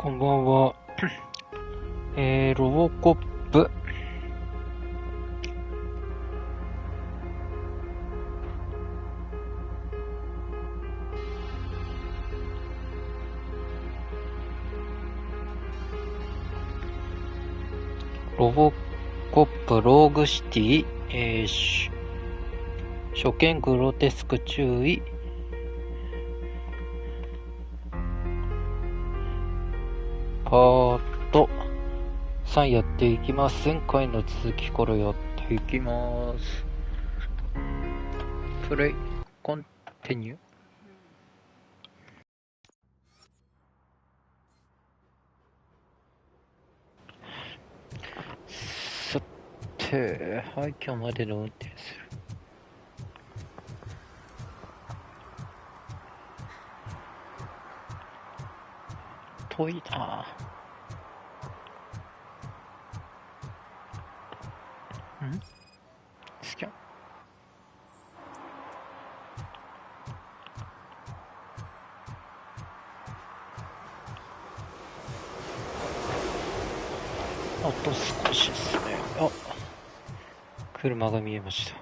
こんばんは。ロボコップ。ロボコップローグシティ、初見グロテスク注意。パート3やっていきます。前回の続きからやっていきます。プレイ、コンティニュー。さて、廃墟までの運転する。遠いなぁ。スキャン。あと少しですね。あ、車が見えました。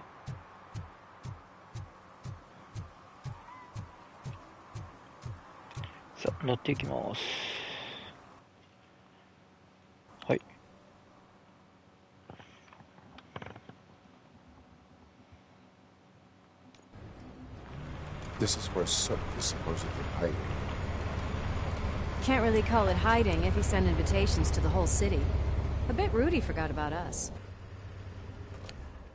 さあ、乗っていきます。はい。This is where Sook is supposedly hiding. Can't really call it hiding if he sent invitations to the whole city. A bit rude he forgot about us.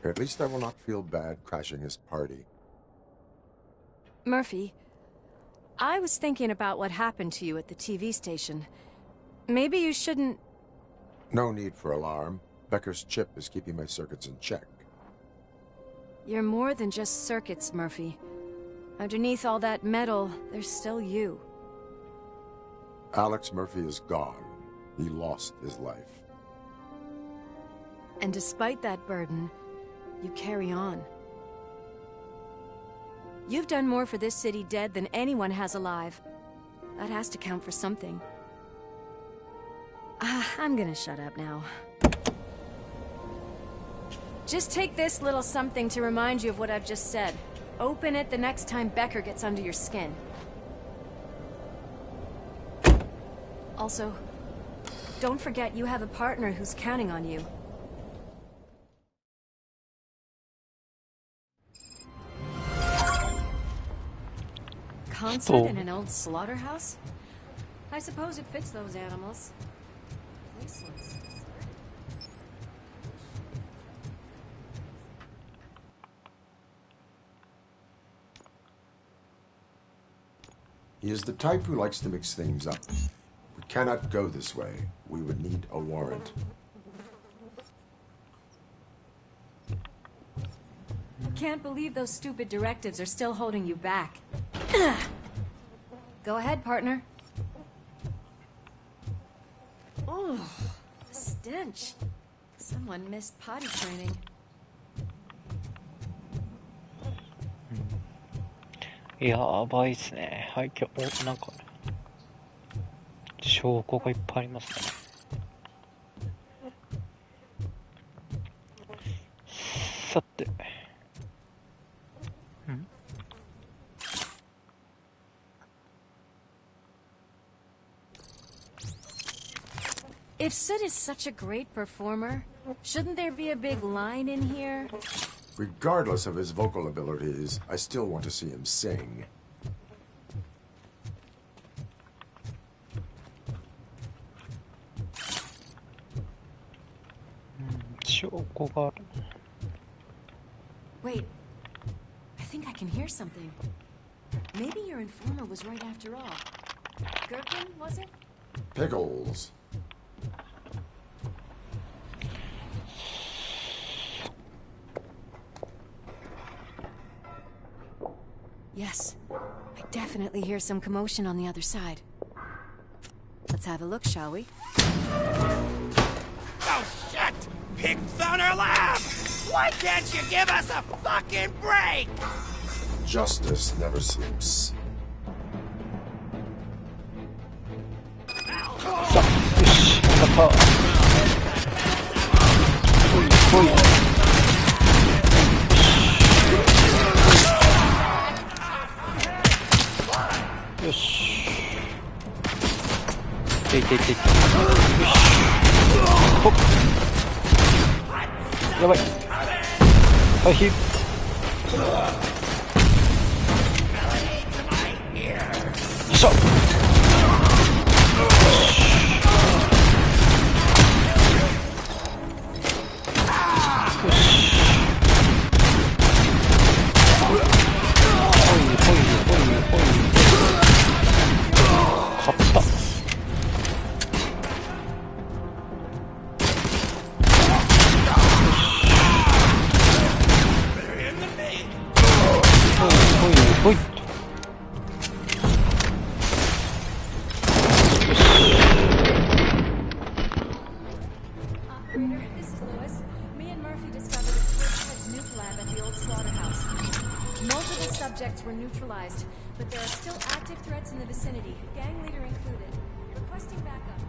At least I will not feel bad crashing his party. Murphy, I was thinking about what happened to you at the TV station. Maybe you shouldn't... No need for alarm. Becker's chip is keeping my circuits in check. You're more than just circuits, Murphy. Underneath all that metal, there's still you. Alex Murphy is gone. He lost his life. And despite that burden, you carry on. You've done more for this city dead than anyone has alive. That has to count for something. I'm gonna shut up now. Just take this little something to remind you of what I've just said. Open it the next time Becker gets under your skin. Also, don't forget you have a partner who's counting on you. Concert in an old slaughterhouse? I suppose it fits those animals. Place looks deserted. He is the type who likes to mix things up. We cannot go this way. We would need a warrant. I can't believe those stupid directives are still holding you back. Go ahead, partner. Oh, the stench. Someone missed potty training. やばいっすね。廃墟。お、なんか証拠がいっぱいありますね。さて。If Sid is such a great performer, shouldn't there be a big line in here? Regardless of his vocal abilities, I still want to see him sing. Wait, I think I can hear something. Maybe your informer was right after all. Gherkin, was it? Pickles. Yes, I definitely hear some commotion on the other side. Let's have a look, shall we? Oh, shit! Pigs found our lab! Why can't you give us a fucking break? Justice never sleeps. Ow. よし、頑張った。ほいほい。よし。いていていていて。よし。ほっ。やばい。回避。よいしょ。Were neutralized, but there are still active threats in the vicinity, gang leader included. Requesting backup.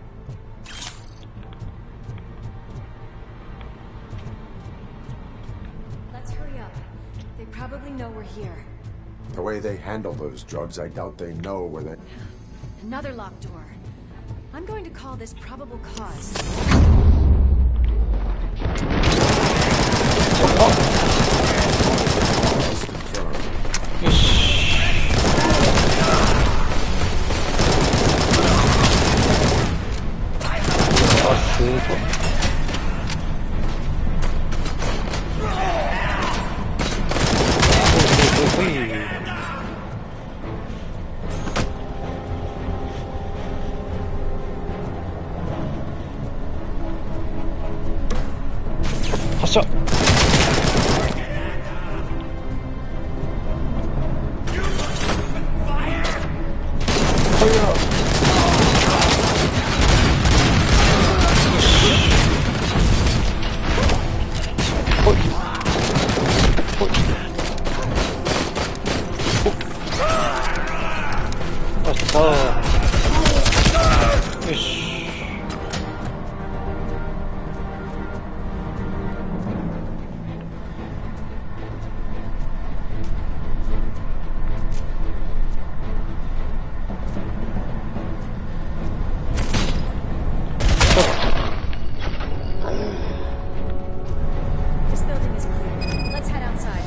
Let's hurry up. They probably know we're here. The way they handle those drugs, I doubt they know where they... Another locked door. I'm going to call this probable cause. Yes. Hasha. This building is clear. Let's head outside.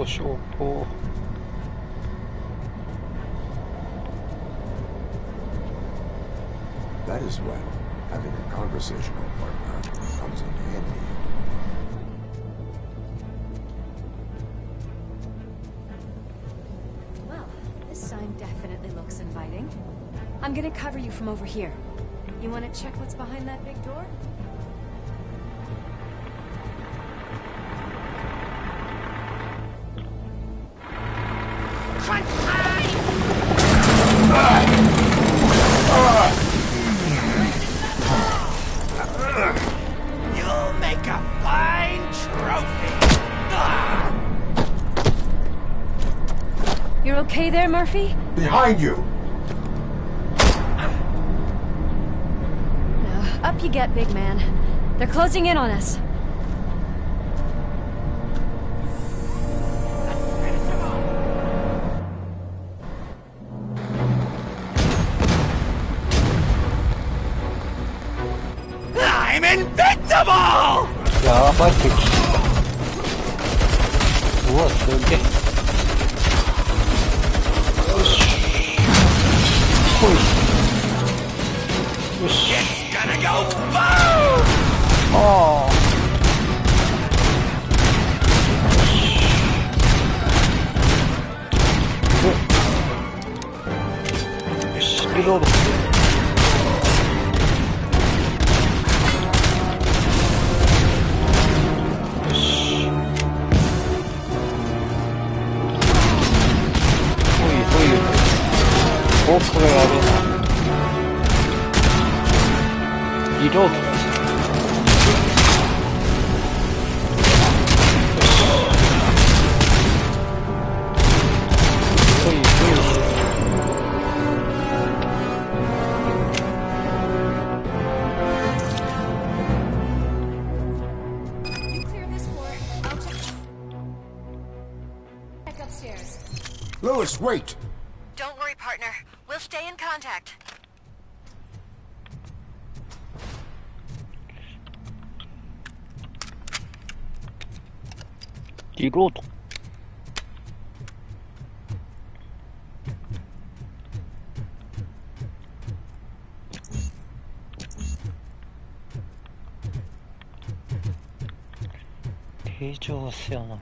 Shoko. That is when having a conversational partner comes in handy. Well, this sign definitely looks inviting. I'm gonna cover you from over here. You wanna check what's behind that big door? You'll make a fine trophy. You're okay there, Murphy? Behind you! No, up you get, big man. They're closing in on us. I'm invincible! やばい敵。うわ、すげえ。よし。ほい。よし。It's gonna go boom! ああ。よし、リロード。これやべえな。リロード。Lewis, wait! Don't worry, partner. We'll stay in contact. リロード。形状はせやなんだ。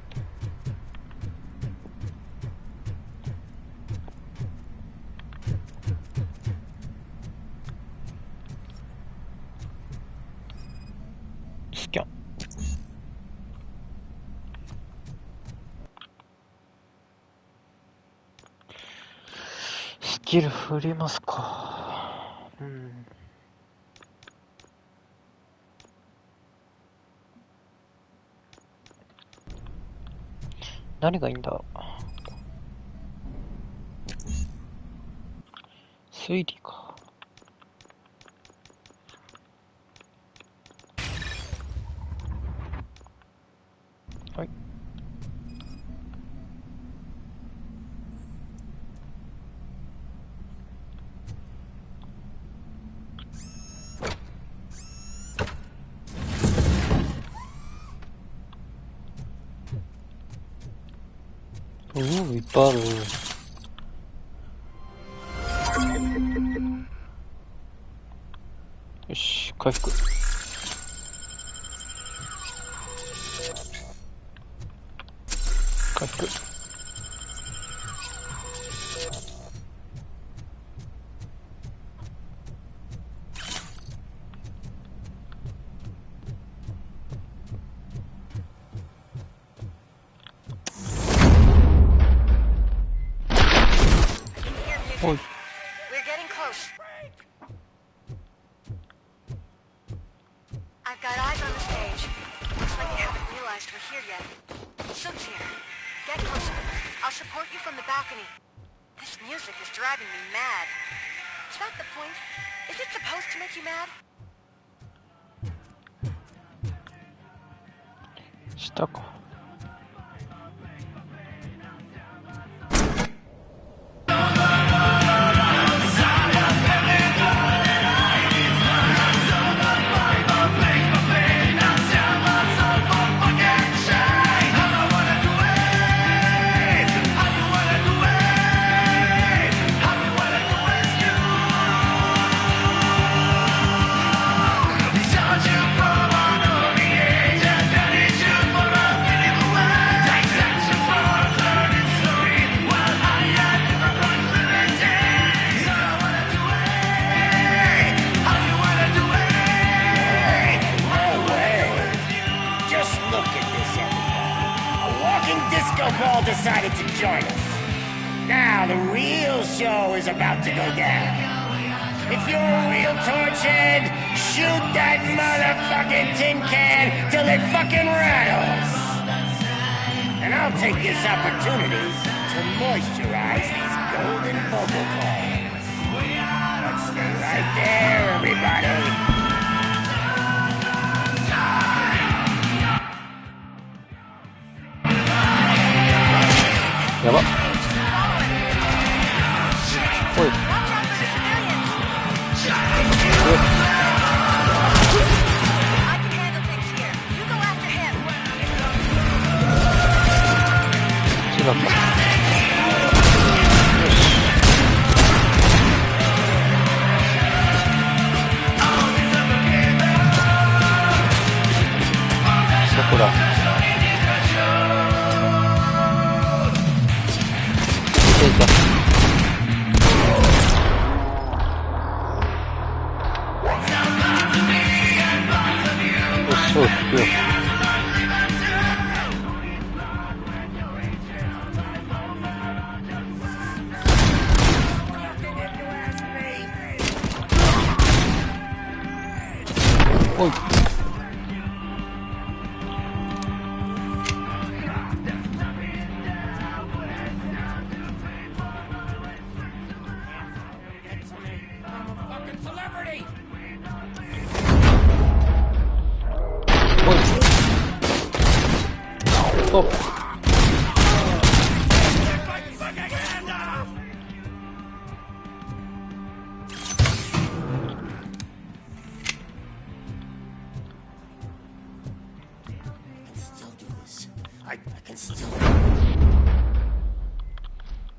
スキャン。スキル振りますか。うん。何がいいんだ。推理か。はい。いっぱいある。よし、回復。回復。おい。We're getting close. I've got eyes on the stage. Looks like they haven't realized we're here yet. Sook's here. Get closer. I'll support you from the balcony. This music is driving me mad. Is that the point? Is it supposed to make you mad? 下か。Decided to join us. Now the real show is about to go down. If you're a real torchhead, shoot that motherfucking tin can till it fucking rattles. And I'll take this opportunity to moisturize these golden vocal cords. Let's stay right there, everybody. やばっ。おい。違った。よし。そこだ。そうですよ。おい。I can still...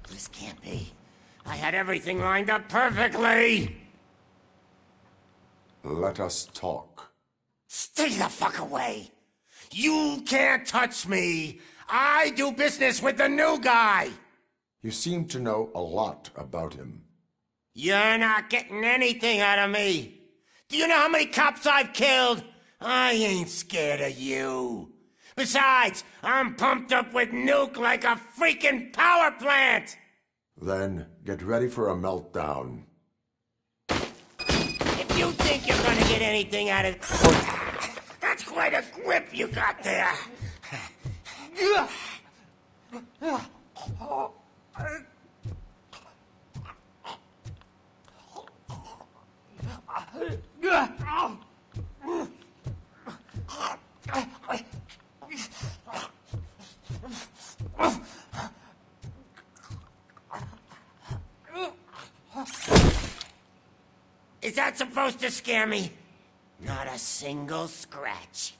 This can't be. I had everything lined up perfectly! Let us talk. Stay the fuck away! You can't touch me! I do business with the new guy! You seem to know a lot about him. You're not getting anything out of me! Do you know how many cops I've killed? I ain't scared of you. Besides, I'm pumped up with nuke like a freaking power plant! Then get ready for a meltdown. If you think you're gonna get anything out of... That's quite a grip you got there. Is that supposed to scare me? Not a single scratch.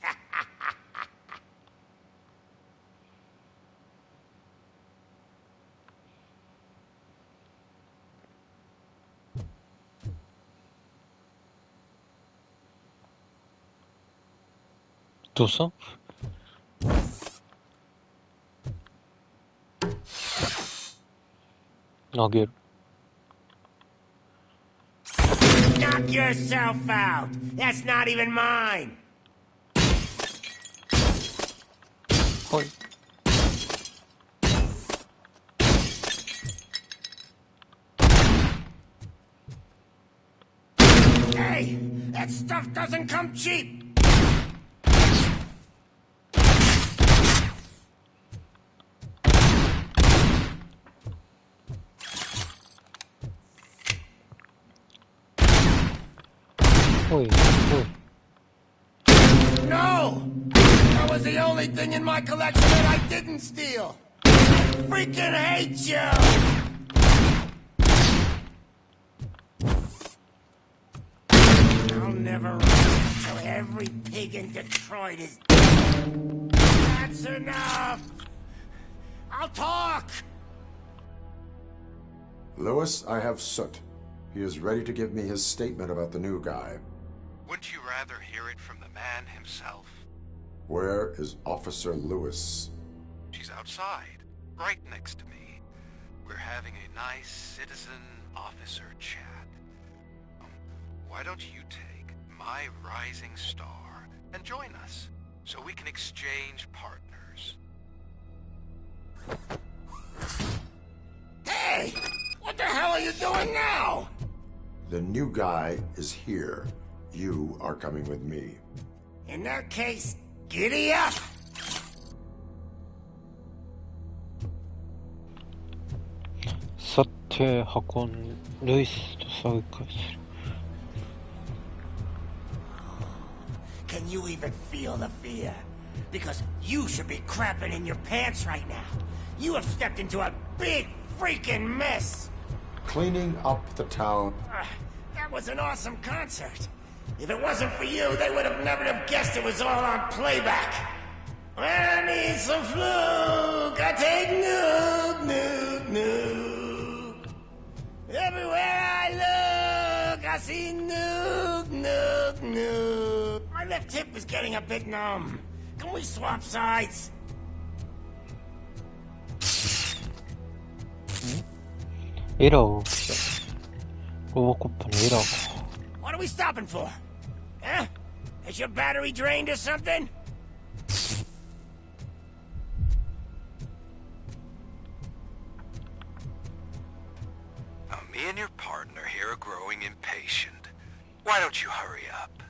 どうした投げる。Knock yourself out. That's not even mine. はい。Hey, that stuff doesn't come cheap. Oi, oi. No! That was the only thing in my collection that I didn't steal! I freaking hate you! I'll never rest until every pig in Detroit is dead. That's enough! I'll talk! Lewis, I have Soot. He is ready to give me his statement about the new guy. Wouldn't you rather hear it from the man himself? Where is Officer Lewis? She's outside, right next to me. We're having a nice citizen-officer chat. Why don't you take my rising star and join us, so we can exchange partners? Hey! What the hell are you doing now? The new guy is here. You are coming with me. In that case, giddy up! さて、ルイスと再会する。Can you even feel the fear? Because you should be crapping in your pants right now. You have stepped into a big freaking mess. Cleaning up the town. That was an awesome concert. If it wasn't for you, they would have never have guessed it was all on playback. I need some fluke. I take nuke, nuke, nuke. Everywhere I look, I see nuke, nuke, nuke. My left hip is getting a bit numb. Can we swap sides? エラーを起きた。ロボコップにエラーが。What are we stopping for? Huh? Is your battery drained or something? Now, me and your partner here are growing impatient. Why don't you hurry up?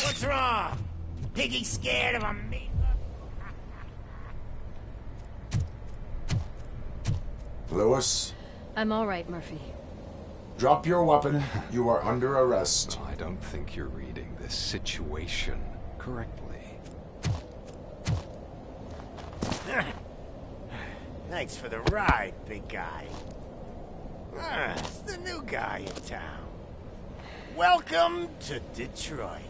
What's wrong? Piggy scared of a meat? Lewis, I'm all right, Murphy. drop your weapon. You are under arrest. I don't think you're reading this situation correctly. Thanks for the ride, big guy. It's the new guy in town. Welcome to Detroit.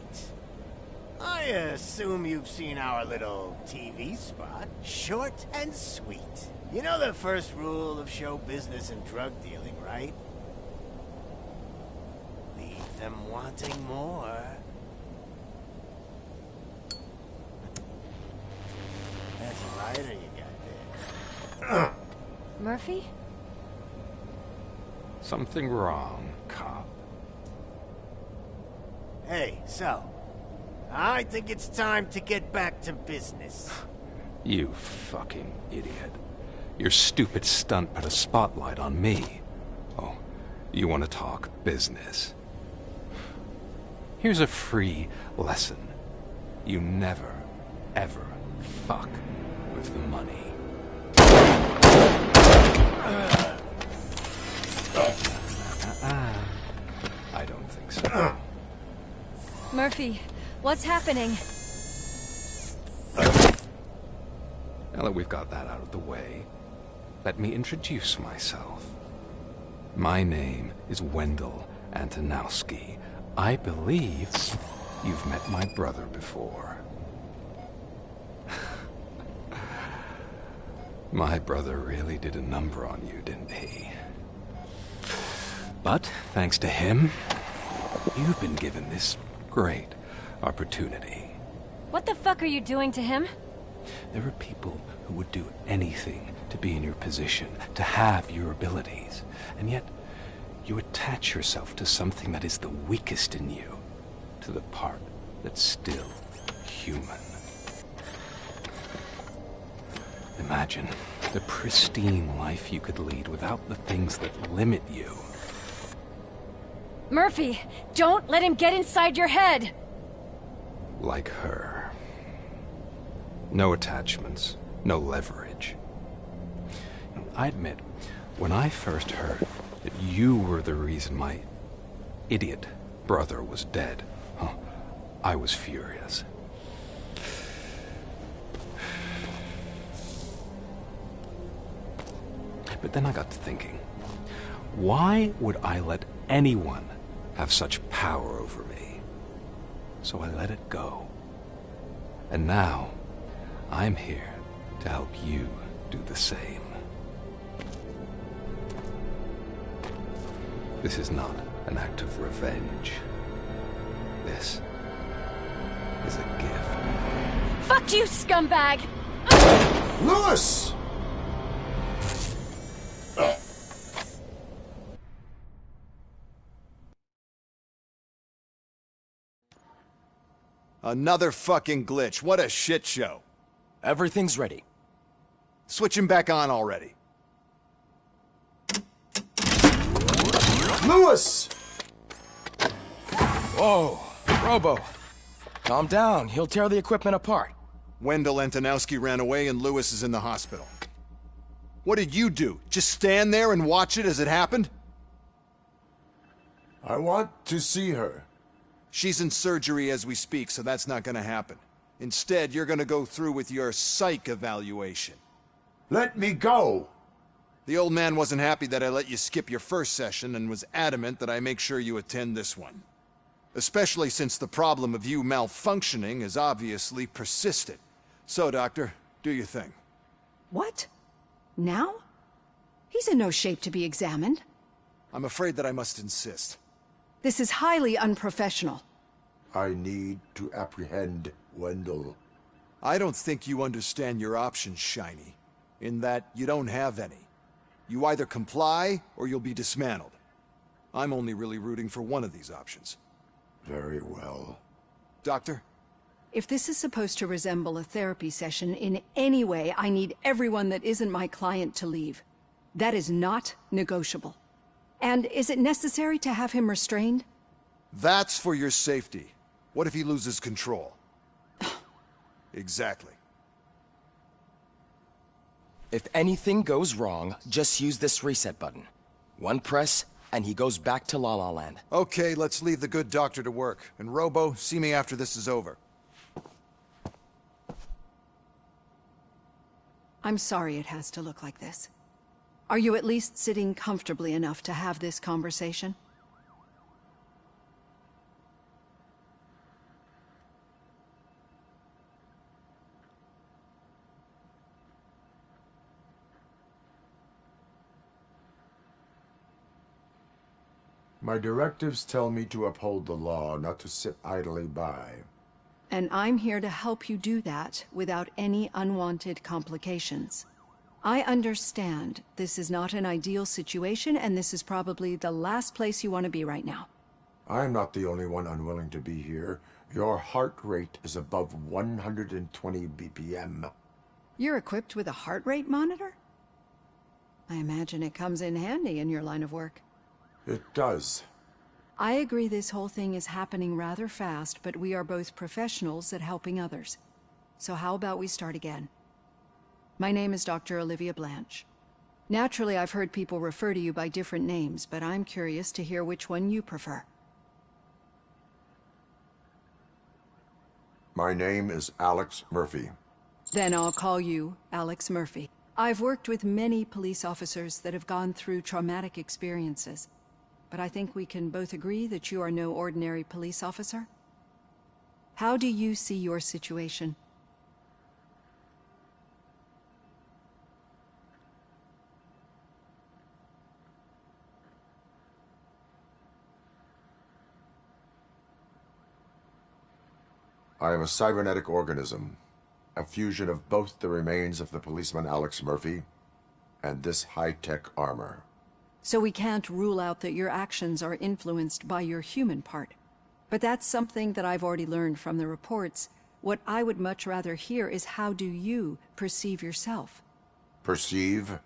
I assume you've seen our little TV spot. Short and sweet. You know the first rule of show business and drug dealing, right? Leave them wanting more. That's a lighter you got there. Murphy? Something wrong, cop. Hey, so, I think it's time to get back to business. You fucking idiot. Your stupid stunt put a spotlight on me. Oh, you want to talk business? Here's a free lesson. You never, ever fuck with the money. I don't think so. Murphy, what's happening? Now that we've got that out of the way, let me introduce myself. My name is Wendell Antonowski. I believe you've met my brother before. My brother really did a number on you, didn't he? But thanks to him, you've been given this great opportunity. What the fuck are you doing to him? There are people who would do anything to be in your position, to have your abilities, and yet you attach yourself to something that is the weakest in you, to the part that's still human. Imagine the pristine life you could lead without the things that limit you. Murphy, don't let him get inside your head! Like her. No attachments, no leverage. I admit, when I first heard that you were the reason my idiot brother was dead, I was furious. But then I got to thinking, why would I let anyone have such power over me? So I let it go. And now, I'm here to help you do the same. This is not an act of revenge. This is a gift. Fuck you, scumbag! Lewis! Another fucking glitch. What a shit show. Everything's ready. Switch him back on already. Lewis! Whoa, Robo. Calm down. He'll tear the equipment apart. Wendell Antonowski ran away and Lewis is in the hospital. What did you do? Just stand there and watch it as it happened? I want to see her. She's in surgery as we speak, so that's not gonna happen. Instead, you're gonna go through with your psych evaluation. Let me go! The old man wasn't happy that I let you skip your first session and was adamant that I make sure you attend this one. Especially since the problem of you malfunctioning is obviously persistent. So, Doctor, do your thing. What? Now? He's in no shape to be examined. I'm afraid that I must insist. This is highly unprofessional. I need to apprehend Wendell. I don't think you understand your options, Shiny. In that you don't have any. You either comply, or you'll be dismantled. I'm only really rooting for one of these options. Very well. Doctor? If this is supposed to resemble a therapy session in any way, I need everyone that isn't my client to leave. That is not negotiable. And is it necessary to have him restrained? That's for your safety. What if he loses control? Exactly. If anything goes wrong, just use this reset button. One press, and he goes back to La La Land. Okay, let's leave the good doctor to work. And Robo, see me after this is over. I'm sorry it has to look like this. Are you at least sitting comfortably enough to have this conversation? My directives tell me to uphold the law, not to sit idly by. And I'm here to help you do that without any unwanted complications. I understand this is not an ideal situation, and this is probably the last place you want to be right now. I'm not the only one unwilling to be here. Your heart rate is above 120 BPM. You're equipped with a heart rate monitor? I imagine it comes in handy in your line of work. It does. I agree this whole thing is happening rather fast, but we are both professionals at helping others. So how about we start again? My name is Dr. Olivia Blanche. Naturally, I've heard people refer to you by different names, but I'm curious to hear which one you prefer. My name is Alex Murphy. Then I'll call you Alex Murphy. I've worked with many police officers that have gone through traumatic experiences, but I think we can both agree that you are no ordinary police officer. How do you see your situation? I am a cybernetic organism, a fusion of both the remains of the policeman Alex Murphy and this high-tech armor. So we can't rule out that your actions are influenced by your human part. But that's something that I've already learned from the reports. What I would much rather hear is how do you perceive yourself? Perceive?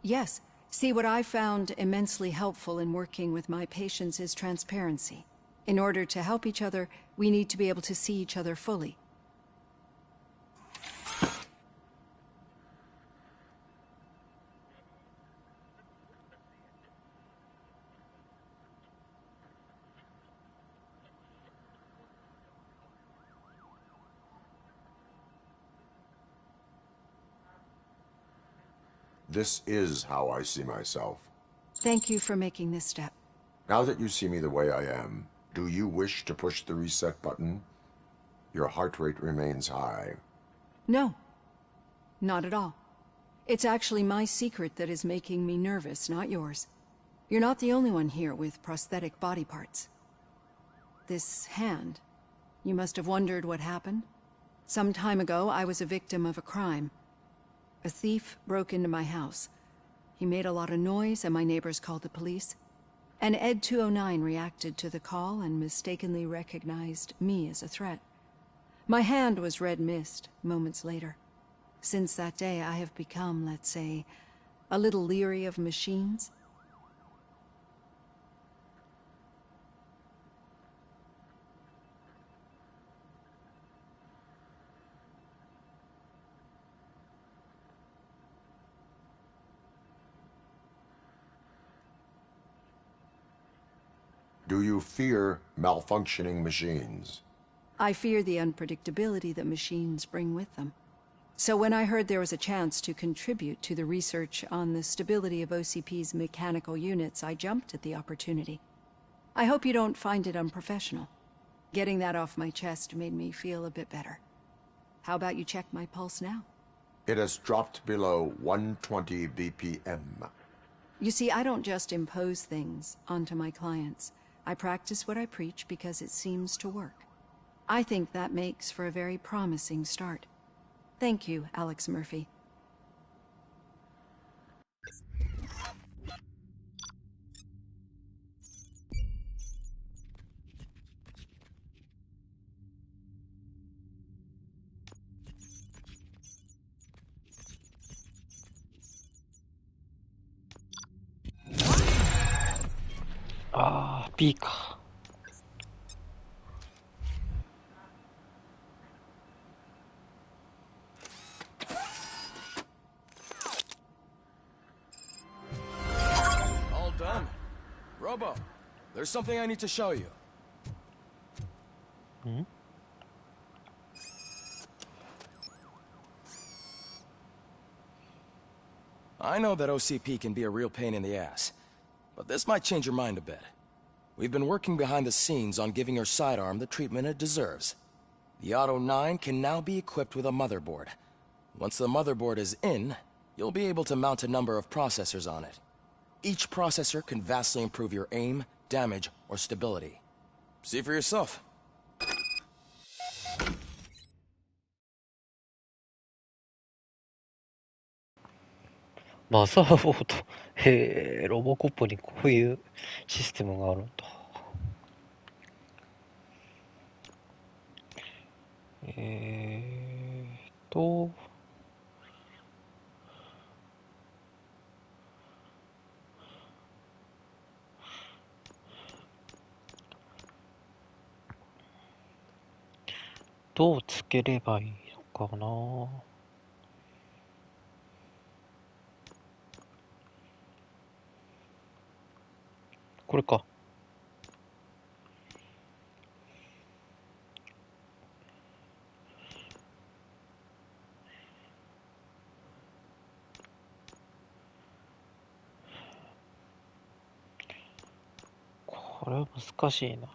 Yes. See, what I found immensely helpful in working with my patients is transparency. In order to help each other, we need to be able to see each other fully. This is how I see myself. Thank you for making this step. Now that you see me the way I am, do you wish to push the reset button? Your heart rate remains high. No, not at all. It's actually my secret that is making me nervous, not yours. You're not the only one here with prosthetic body parts. This hand, you must have wondered what happened. Some time ago, I was a victim of a crime. A thief broke into my house. He made a lot of noise and my neighbors called the police. And Ed 209 reacted to the call and mistakenly recognized me as a threat. My hand was red mist moments later. Since that day, I have become, let's say, a little leery of machines. Do you fear malfunctioning machines? I fear the unpredictability that machines bring with them. So when I heard there was a chance to contribute to the research on the stability of OCP's mechanical units, I jumped at the opportunity. I hope you don't find it unprofessional. Getting that off my chest made me feel a bit better. How about you check my pulse now? It has dropped below 120 BPM. You see, I don't just impose things onto my clients. I practice what I preach because it seems to work. I think that makes for a very promising start. Thank you, Alex Murphy. Ah, B か。All done. Robo, there's something I need to show you. I know that OCP can be a real pain in the ass, but this might change your mind a bit. We've been working behind the scenes on giving your sidearm the treatment it deserves. The Auto 9 can now be equipped with a motherboard. Once the motherboard is in, you'll be able to mount a number of processors on it. Each processor can vastly improve your aim, damage, or stability. See for yourself. マザーボード。へえ、ロボコップにこういうシステムがあるんだ。と、どうつければいいのかな。これか。これは難しいな。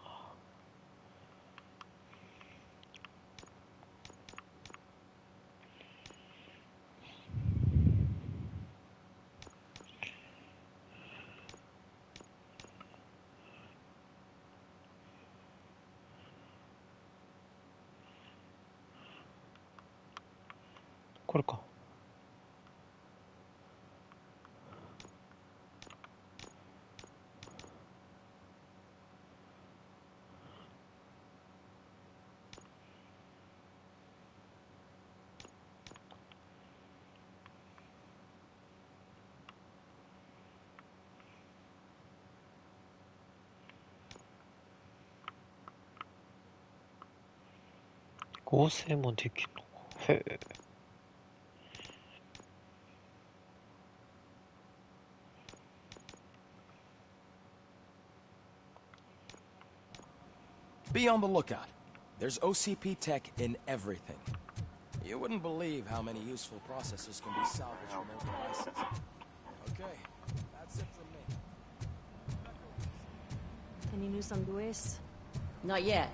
これか。合成もできるのか。へえ。Be on the lookout. There's OCP tech in everything. You wouldn't believe how many useful processors can be salvaged from old devices. Okay, that's it from me. Any news on Luis? Not yet,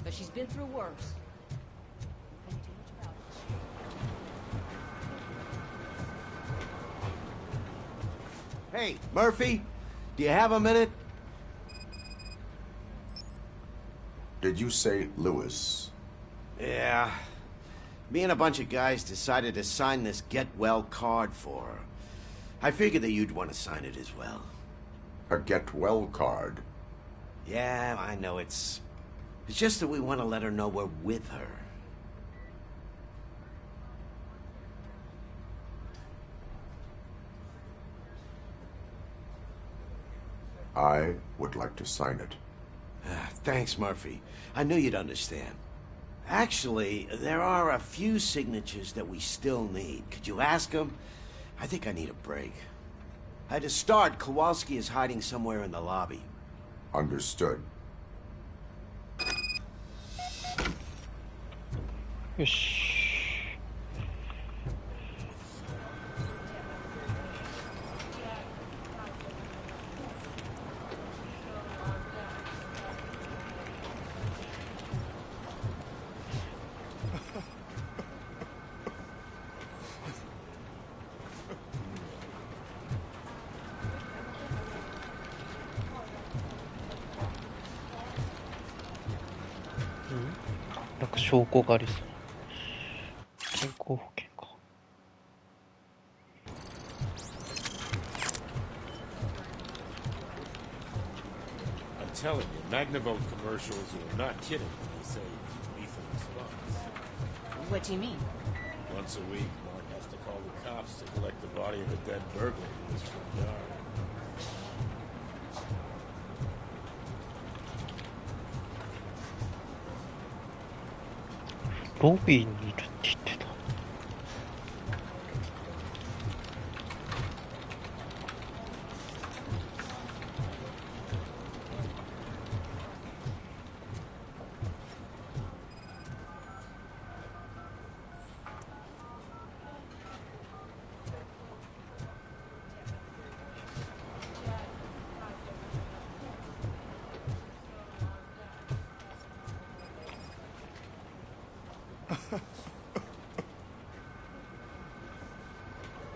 but she's been through worse. Hey, Murphy, do you have a minute? Did you say Lewis? Yeah. Me and a bunch of guys decided to sign this get well card for her. I figured that you'd want to sign it as well. A get well card? Yeah, I know it's just that we want to let her know we're with her. I would like to sign it. Thanks, Murphy. I knew you'd understand. Actually, there are a few signatures that we still need. Could you ask them? I think I need a break. To start, Kowalski is hiding somewhere in the lobby. Understood. よし。なんか証拠がありそう。健康保険か。I'm telling you, Magnavolt commercials are not kidding when they say lethal response. What do you mean? Once a week, Mark has to call the cops to collect the body of a dead burglar in his front yard. Lobby にいるって言ってた。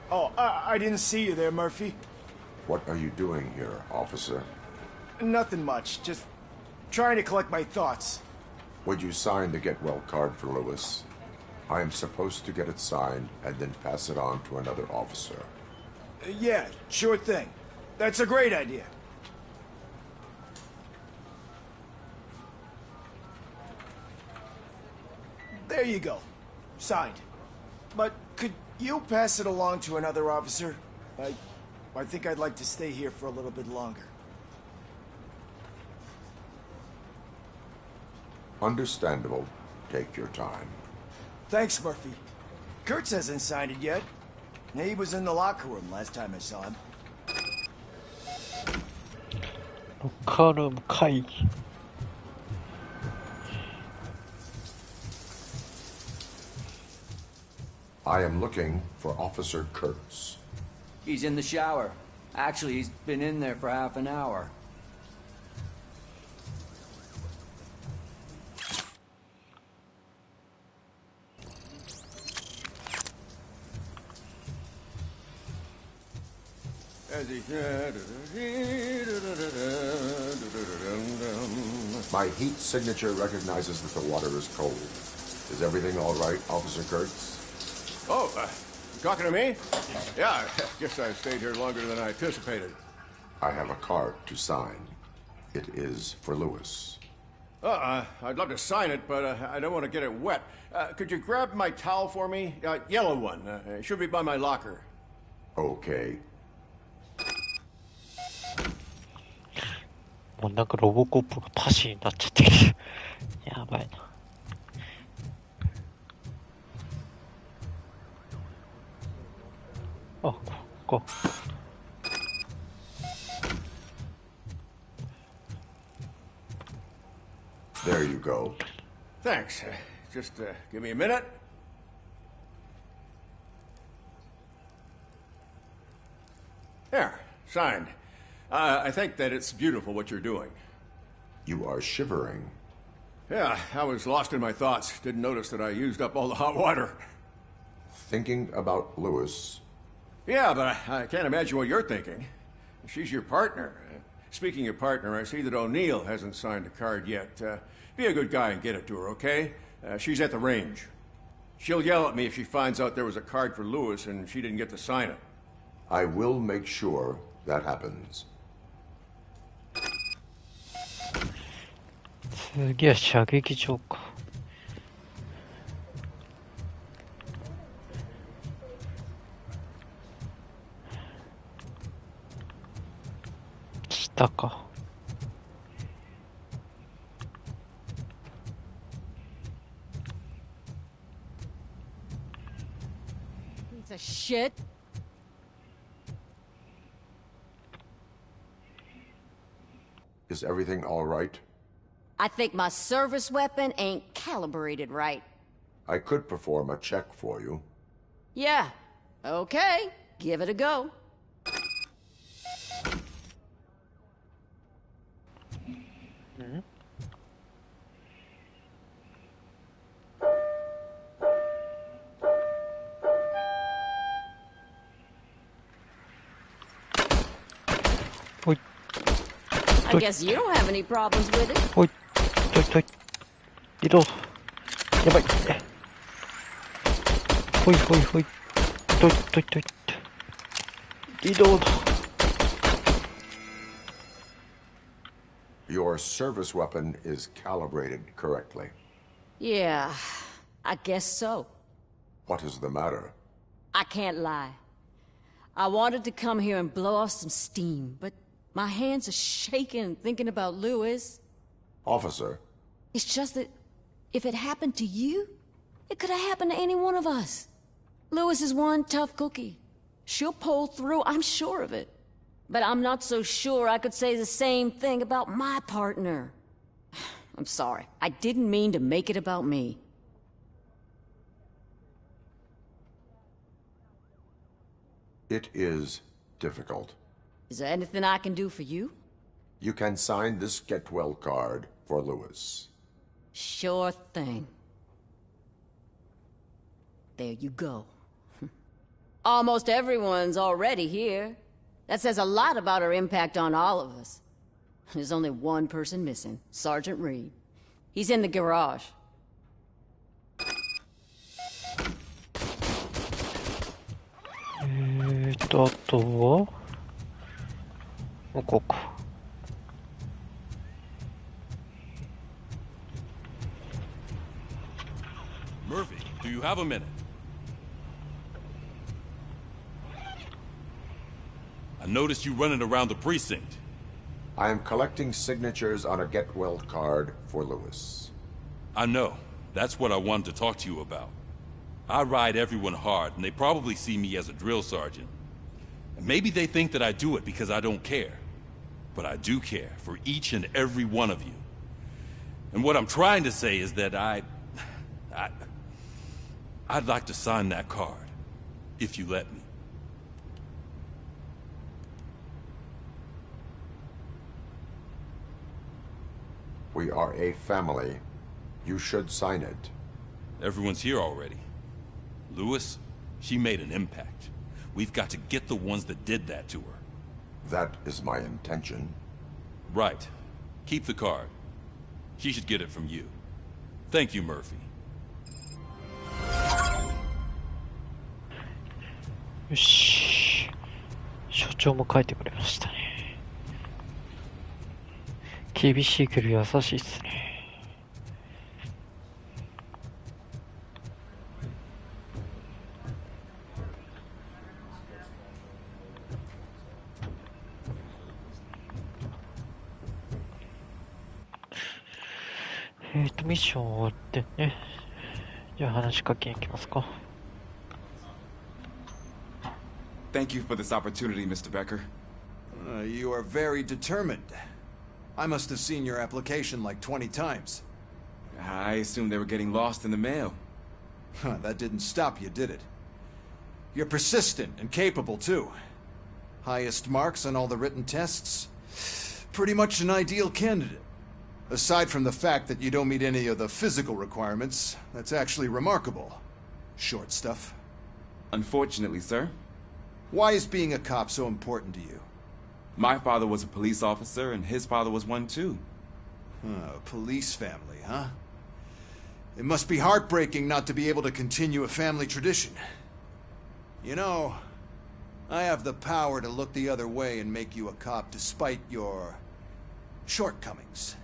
Oh, I didn't see you there, Murphy. What are you doing here, officer? Nothing much. Just trying to collect my thoughts. Would you sign the get well card for Lewis? I am supposed to get it signed and then pass it on to another officer. Yeah, sure thing. That's a great idea. There you go. Signed. But could you pass it along to another officer? I think I'd like to stay here for a little bit longer. Understandable. Take your time. Thanks, Murphy. Kurtz hasn't signed it yet. He was in the locker room last time I saw him. ロッカールーム会議。I am looking for Officer Kurtz. He's in the shower. Actually, he's been in there for half an hour. My heat signature recognizes that the water is cold. Is everything all right, Officer Kurtz? Oh, you talking to me? Yeah, I guess I stayed here longer than I anticipated. I have a card to sign. It is for Lewis. I'd love to sign it, but I don't want to get it wet. Could you grab my towel for me? Yellow one. It should be by my locker. Okay. もうなんかロボコップがパシーになっちゃってる。やばいな。あ、ここ。There you go. Thanks. Just give me a minute. There, signed. I think that it's beautiful what you're doing. You are shivering. Yeah, I was lost in my thoughts. Didn't notice that I used up all the hot water. Thinking about Lewis. Yeah, but I can't imagine what you're thinking. She's your partner. Speaking of partner, I see that O'Neill hasn't signed the card yet. Be a good guy and get it to her, okay? She's at the range. She'll yell at me if she finds out there was a card for Lewis and she didn't get to sign it. I will make sure that happens. 次は射撃場か。北か。Piece of shit. Is everything all right? I think my service weapon ain't calibrated right. I could perform a check for you. Yeah. Okay. Give it a go. I guess you don't have any problems with it. ほい、といとい。移動。やばい。ほいほいほい。といといとい。移動だ。Your service weapon is calibrated correctly. Yeah, I guess so. What is the matter? I can't lie. I wanted to come here and blow off some steam, but my hands are shaking thinking about Lewis. Officer. It's just that if it happened to you, it could have happened to any one of us. Lewis is one tough cookie. She'll pull through, I'm sure of it. But I'm not so sure I could say the same thing about my partner. I'm sorry. I didn't mean to make it about me. It is difficult. Is there anything I can do for you? You can sign this get well card for Lewis. Sure thing. There you go. Almost everyone's already here. That says a lot about her impact on all of us. There's only one person missing, Sergeant Reed. He's in the garage. あとは向こうか。Murphy, do you have a minute? I noticed you running around the precinct. I am collecting signatures on a get-well card for Lewis. I know. That's what I wanted to talk to you about. I ride everyone hard, and they probably see me as a drill sergeant. And maybe they think that I do it because I don't care. But I do care for each and every one of you. And what I'm trying to say is that I'd like to sign that card, if you let me. We are a family. You should sign it. Everyone's here already. Lewis, she made an impact. We've got to get the ones that did that to her. That is my intention. Right. Keep the card. She should get it from you. Thank you, Murphy. よし。所長も書いてくれましたね。厳しいけど優しいっすね。ミッション終わってね。じゃあ話しかけに行きますか。Thank you for this opportunity, Mr. Becker. You are very determined. I must have seen your application like 20 times. I assumed they were getting lost in the mail. That didn't stop you, did it? You're persistent and capable, too. Highest marks on all the written tests. Pretty much an ideal candidate. Aside from the fact that you don't meet any of the physical requirements, that's actually remarkable. Short stuff. Unfortunately, sir. Why is being a cop so important to you? My father was a police officer, and his father was one, too. A police family, huh? It must be heartbreaking not to be able to continue a family tradition. You know, I have the power to look the other way and make you a cop despite your shortcomings.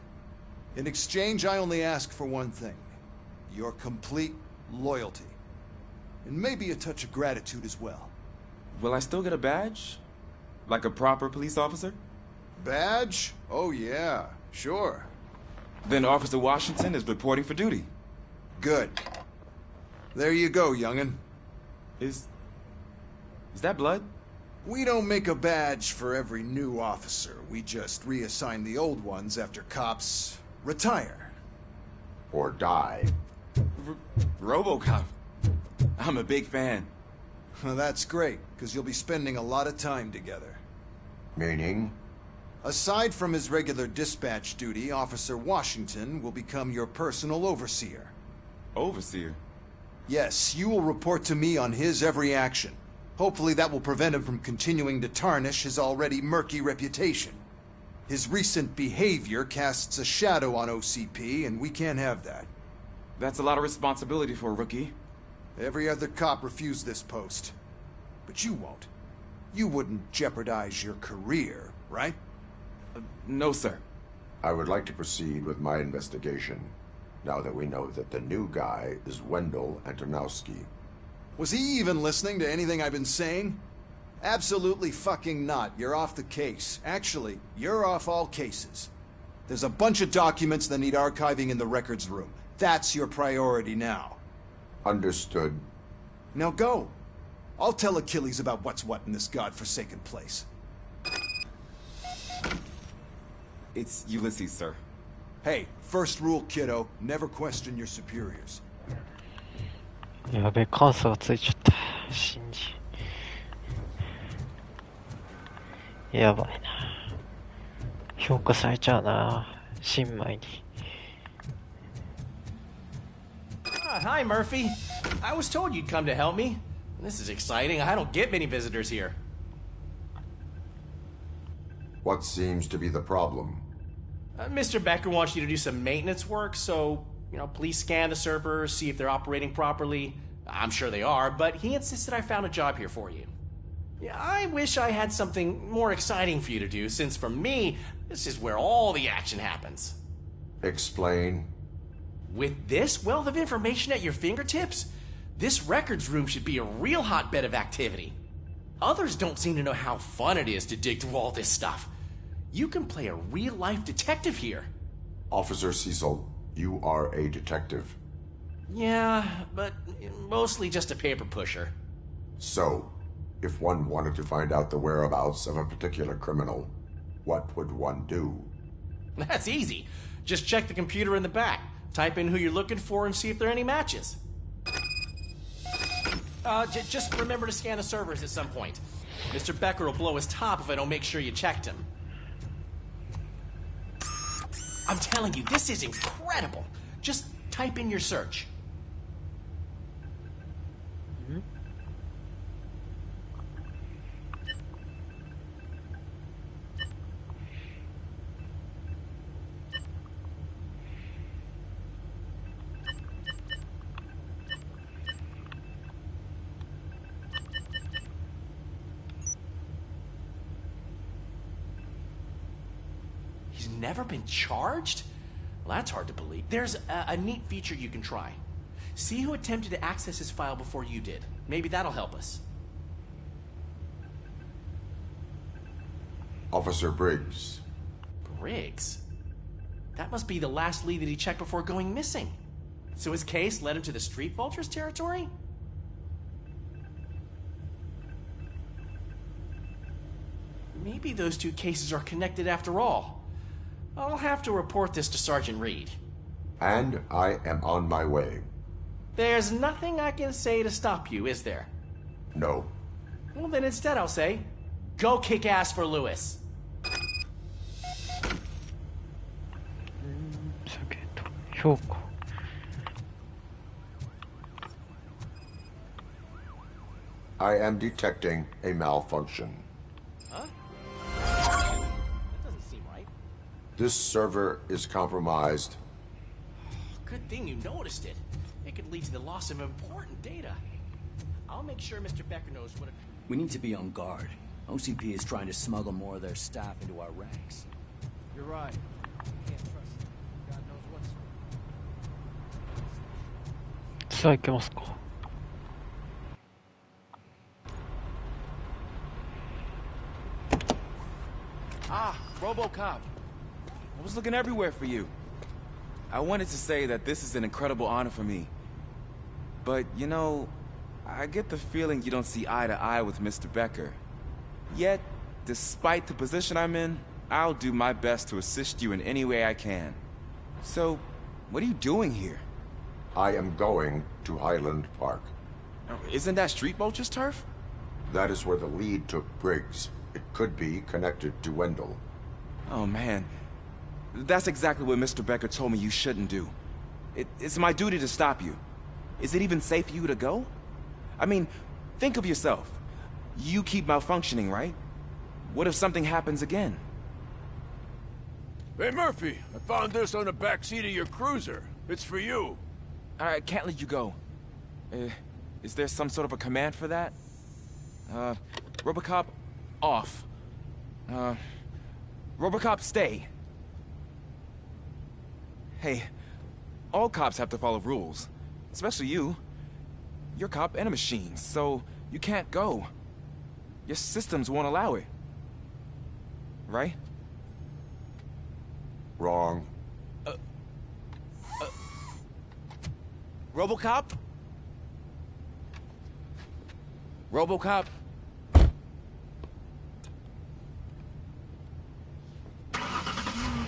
In exchange, I only ask for one thing. Your complete loyalty. And maybe a touch of gratitude as well. Will I still get a badge? Like a proper police officer? Badge? Oh yeah, sure. Then Officer Washington is reporting for duty. Good. There you go, young'un. Is that blood? We don't make a badge for every new officer. We just reassign the old ones after cops retire. Or die. Robocop. I'm a big fan. Well, that's great, because you'll be spending a lot of time together. Meaning? Aside from his regular dispatch duty, Officer Washington will become your personal overseer. Overseer? Yes, you will report to me on his every action. Hopefully that will prevent him from continuing to tarnish his already murky reputation. His recent behavior casts a shadow on OCP, and we can't have that. That's a lot of responsibility for a rookie. Every other cop refused this post. But you won't. You wouldn't jeopardize your career, right? No, sir. I would like to proceed with my investigation, now that we know that the new guy is Wendell Antonowski. Was he even listening to anything I've been saying? Absolutely fucking not. You're off the case. Actually, you're off all cases. There's a bunch of documents that need archiving in the records room. That's your priority now. Understood. Now go. I'll tell Achilles about what's what in this godforsaken place. It's Ulysses, sir. Hey, first rule, kiddo. Never question your superiors. やべえ、監査がついちゃった。信じ。やばいな。評価されちゃうな。新米に。Hi, Murphy. I was told you'd come to help me. This is exciting. I don't get many visitors here. What seems to be the problem? Mr. Becker wants you to do some maintenance work, so, please scan the servers, see if they're operating properly. I'm sure they are, but he insisted I found a job here for you. Yeah, I wish I had something more exciting for you to do, since for me, this is where all the action happens. Explain. With this wealth of information at your fingertips, this records room should be a real hotbed of activity. Others don't seem to know how fun it is to dig through all this stuff. You can play a real-life detective here. Officer Cecil, you are a detective. Yeah, but mostly just a paper pusher. So, if one wanted to find out the whereabouts of a particular criminal, what would one do? That's easy. Just check the computer in the back, type in who you're looking for, and see if there are any matches. Just remember to scan the servers at some point. Mr. Becker will blow his top if I don't make sure you checked him. I'm telling you, this is incredible. Just type in your search. He's never been charged? Well, that's hard to believe. There's a neat feature you can try. See who attempted to access his file before you did. Maybe that'll help us. Officer Briggs. Briggs? That must be the last lead that he checked before going missing. So his case led him to the Street Vultures territory? Maybe those two cases are connected after all. I'll have to report this to Sergeant Reed. And I am on my way. There's nothing I can say to stop you, is there? No. Well, then instead I'll say, go kick ass for Lewis. I am detecting a malfunction. Huh? That doesn't seem right. This server is compromised. Good thing you noticed it. It could lead to the loss of important data. I'll make sure Mr. Becker knows what it... We need to be on guard. OCP is trying to smuggle more of their staff into our ranks. You're right. Can't trust them. God knows what's... さあ行けますか。Ah, Robocop. I was looking everywhere for you. I wanted to say that this is an incredible honor for me. But, you know, I get the feeling you don't see eye to eye with Mr. Becker. Yet, despite the position I'm in, I'll do my best to assist you in any way I can. So, what are you doing here? I am going to Highland Park. Isn't that Street Vulture's turf? That is where the lead took Briggs. It could be connected to Wendell. Oh, man. That's exactly what Mr. Becker told me you shouldn't do. It's my duty to stop you. Is it even safe for you to go? I mean, think of yourself. You keep malfunctioning, right? What if something happens again? Hey, Murphy, I found this on the back seat of your cruiser. It's for you. I can't let you go. Is there some sort of a command for that? Robocop, off. Robocop, stay. Hey, all cops have to follow rules. Especially you. You're a cop and a machine, so you can't go. Your systems won't allow it. Right? Wrong. Robocop? Robocop?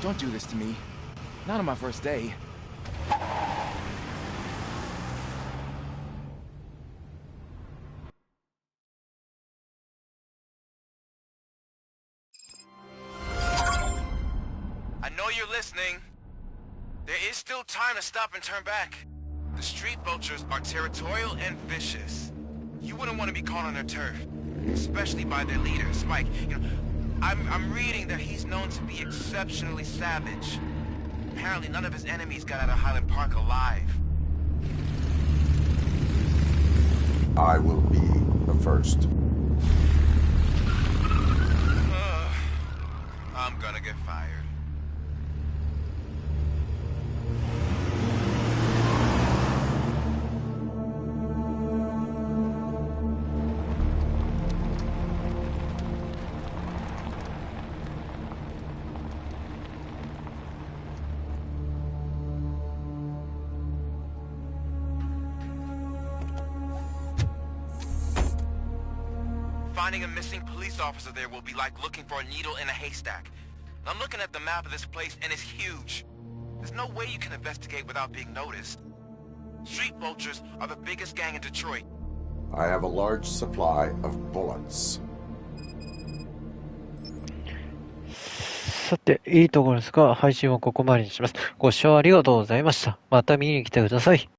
Don't do this to me. Not on my first day. I know you're listening. There is still time to stop and turn back. The Street Vultures are territorial and vicious. You wouldn't want to be caught on their turf, especially by their leader, Spike. I'm reading that he's known to be exceptionally savage. Apparently none of his enemies got out of Highland Park alive. I will be the first. I'm gonna get fired. Finding a missing police officer there will be like looking for a needle in a haystack. I'm looking at the map of this place and it's huge. There's no way you can investigate without being noticed. Street vultures are the biggest gang in Detroit. I have a large supply of bullets. さて、いいところですが、配信はここまでにします。ご視聴ありがとうございました。また見に来てください。